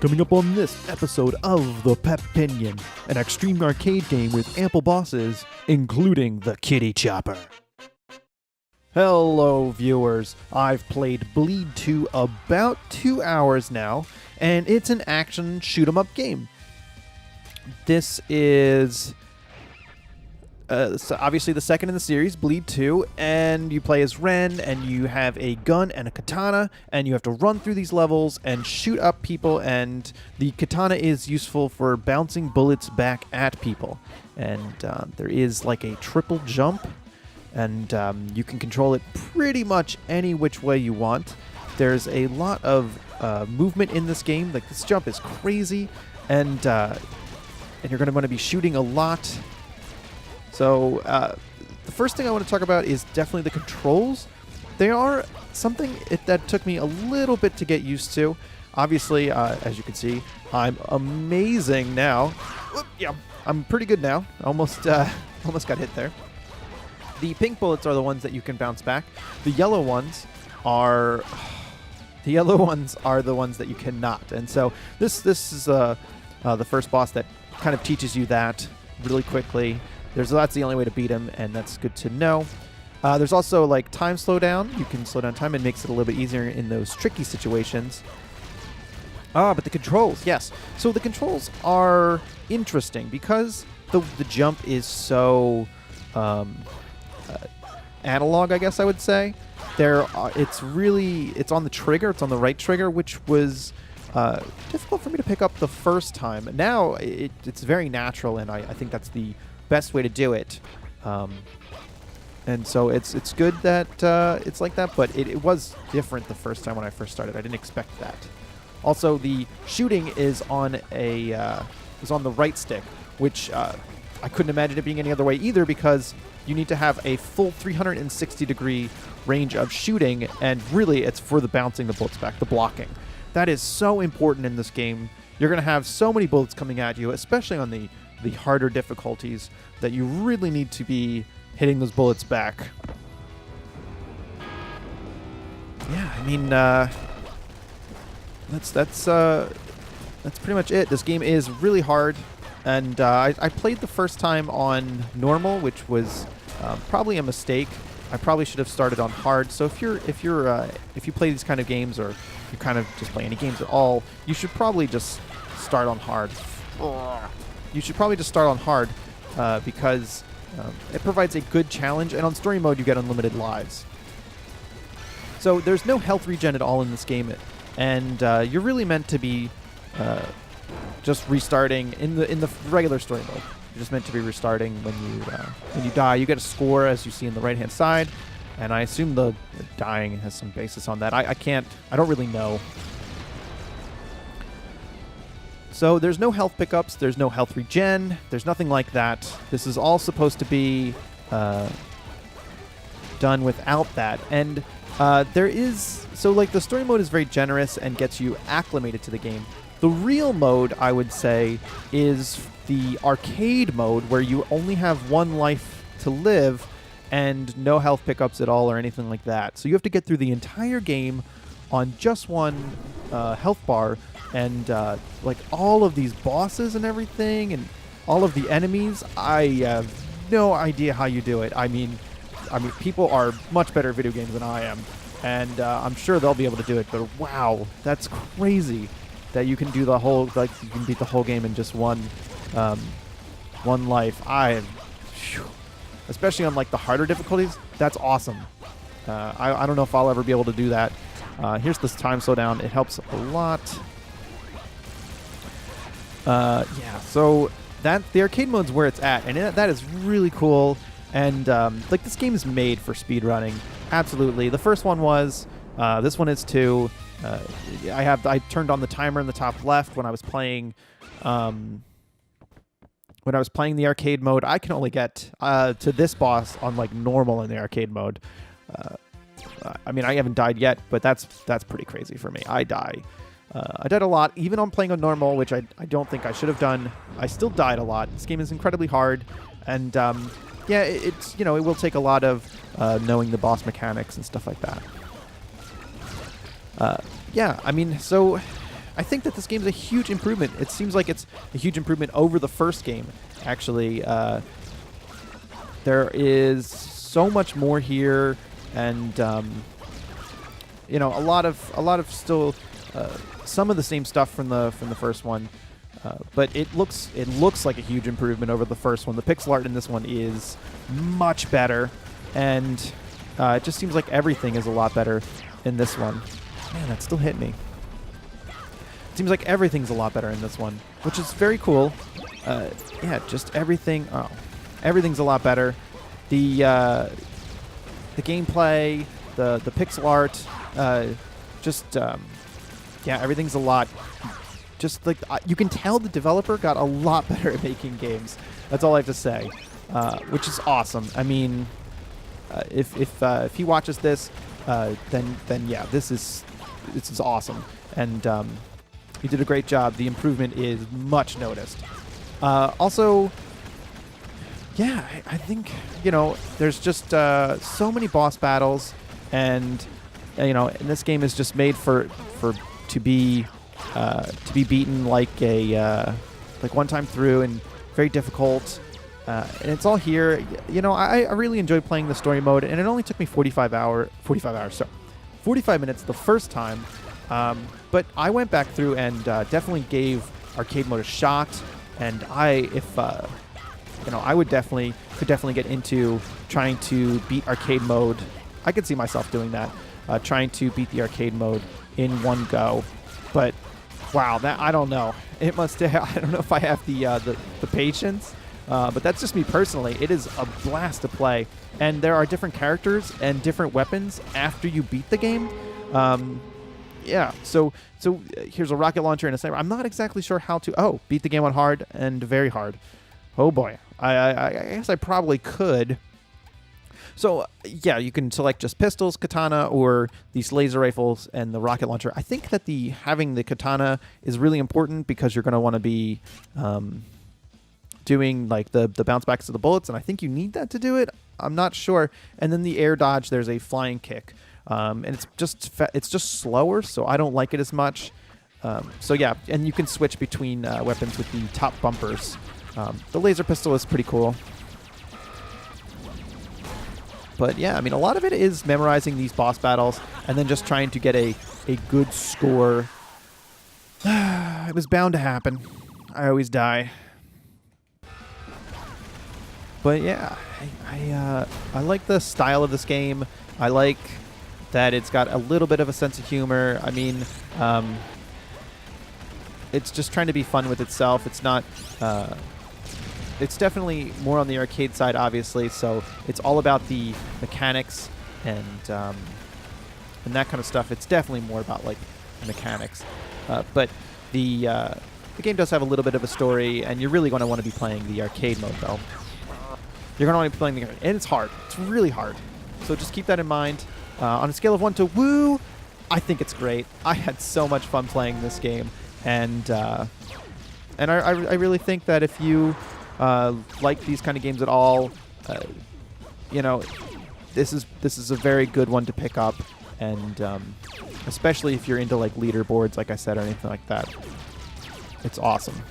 Coming up on this episode of The Peppinion, an extreme arcade game with ample bosses, including the Kitty Chopper. Hello viewers, I've played Bleed 2 about 2 hours now, and it's an action shoot-'em-up game. This is so obviously the second in the series, Bleed 2, and you play as Ren, and you have a gun and a katana, and you have to run through these levels and shoot up people, and the katana is useful for bouncing bullets back at people. And there is like a triple jump, and you can control it pretty much any which way you want. There's a lot of movement in this game. Like, this jump is crazy, and you're going to want to be shooting a lot. So the first thing I want to talk about is definitely the controls. They are something that took me a little bit to get used to. Obviously, as you can see, I'm amazing now. Yeah, I'm pretty good now. Almost got hit there. The pink bullets are the ones that you can bounce back. The yellow ones are the ones that you cannot. And so this is the first boss that kind of teaches you that really quickly. That's the only way to beat him, and that's good to know. There's also like time slowdown. You can slow down time and makes it a little bit easier in those tricky situations. But the controls, yes. So the controls are interesting because the jump is so analog, I guess I would say. It's on the trigger. It's on the right trigger, which was difficult for me to pick up the first time. Now it's very natural, and I think that's the best way to do it. And so it's good that it's like that, but it was different the first time when I first started. I didn't expect that. Also, the shooting is on the right stick, which I couldn't imagine it being any other way either, because you need to have a full 360-degree range of shooting, and really it's for the bouncing the bullets back, the blocking. That is so important in this game. You're going to have so many bullets coming at you, especially on the harder difficulties, that you really need to be hitting those bullets back. Yeah, I mean, that's pretty much it. This game is really hard, and I played the first time on normal, which was probably a mistake. I probably should have started on hard. So if you play these kind of games, or you kind of just play any games at all, you should probably just start on hard. Because it provides a good challenge, and on story mode you get unlimited lives. So there's no health regen at all in this game, and you're really meant to be just restarting in the regular story mode. You're just meant to be restarting when you die. You get a score, as you see in the right hand side, and I assume the dying has some basis on that. I don't really know. So there's no health pickups, there's no health regen, there's nothing like that. This is all supposed to be done without that. And the story mode is very generous and gets you acclimated to the game. The real mode, I would say, is the arcade mode, where you only have one life to live and no health pickups at all or anything like that. So you have to get through the entire game on just one health bar. And like all of these bosses and everything, and all of the enemies, I have no idea how you do it. I mean, people are much better at video games than I am, and I'm sure they'll be able to do it. But wow, that's crazy that you can do you can beat the whole game in just one life. Especially on like the harder difficulties, that's awesome. I don't know if I'll ever be able to do that. Here's this time slowdown. It helps a lot. So the arcade mode's where it's at, and that is really cool. And like, this game is made for speedrunning. Absolutely. The first one was. This one is too. I turned on the timer in the top left when I was playing. When I was playing the arcade mode, I can only get to this boss on like normal in the arcade mode. I mean, I haven't died yet, but that's pretty crazy for me. I died a lot, even on playing on normal, which I don't think I should have done. I still died a lot. This game is incredibly hard, and yeah, it will take a lot of knowing the boss mechanics and stuff like that. Yeah, I mean, so I think that this game is a huge improvement. It seems like it's a huge improvement over the first game, actually. There is so much more here, and you know, a lot of still some of the same stuff from the first one, but it looks like a huge improvement over the first one. The pixel art in this one is much better, and it just seems like everything is a lot better in this one. Man, that still hit me. It seems like everything's a lot better in this one, which is very cool. Yeah, just everything. Oh, everything's a lot better. The gameplay, the pixel art, yeah, everything's a lot. Just like you can tell, the developer got a lot better at making games. That's all I have to say, which is awesome. I mean, if he watches this, then yeah, this is awesome, and he did a great job. The improvement is much noticed. Also, yeah, I think, you know, there's just so many boss battles, and you know, and this game is just made to be beaten like one time through, and very difficult. And it's all here. You know, I really enjoyed playing the story mode, and it only took me 45 minutes the first time. But I went back through and definitely gave arcade mode a shot, and you know, I could definitely get into trying to beat arcade mode. I could see myself doing that, trying to beat the arcade mode in one go. But wow, that I don't know. I don't know if I have the patience. But that's just me personally. It is a blast to play, and there are different characters and different weapons after you beat the game. Yeah, so here's a rocket launcher and a sniper. I'm not exactly sure how to beat the game on hard and very hard. Oh boy, I guess I probably could. So yeah, you can select just pistols, katana, or these laser rifles and the rocket launcher. I think that having the katana is really important because you're going to want to be doing like the bounce backs of the bullets, and I think you need that to do it. I'm not sure. And then the air dodge, there's a flying kick, and it's just slower, so I don't like it as much. So yeah, and you can switch between weapons with the top bumpers. The laser pistol is pretty cool. But yeah, I mean, a lot of it is memorizing these boss battles and then just trying to get a good score. It was bound to happen. I always die. But yeah, I like the style of this game. I like that it's got a little bit of a sense of humor. I mean, it's just trying to be fun with itself. It's not... it's definitely more on the arcade side, obviously, so it's all about the mechanics and that kind of stuff. It's definitely more about like the mechanics, but the game does have a little bit of a story, and you're really going to want to be playing the arcade mode, though. You're going to want to be playing the arcade, and it's hard. It's really hard, so just keep that in mind. On a scale of 1 to woo, I think it's great. I had so much fun playing this game, and I really think that if you like these kind of games at all, you know, this is a very good one to pick up, and especially if you're into like leaderboards, like I said, or anything like that. It's awesome.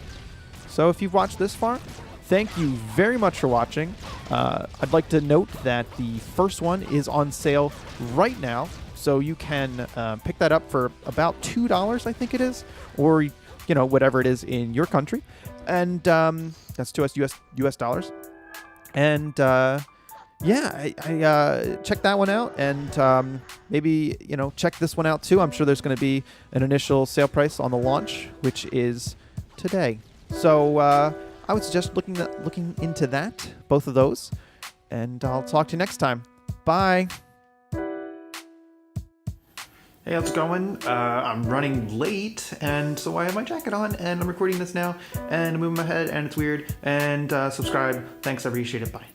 So if you've watched this far, thank you very much for watching. I'd like to note that the first one is on sale right now, so you can pick that up for about $2, I think it is, or you know, whatever it is in your country, and that's to us US dollars. And yeah, I check that one out, and maybe, you know, check this one out too. I'm sure there's going to be an initial sale price on the launch, which is today. So I would suggest looking into that, both of those, and I'll talk to you next time. Bye. Hey, how's it going? I'm running late, and so I have my jacket on, and I'm recording this now, and I'm moving my head, and it's weird, and subscribe. Thanks, I appreciate it. Bye.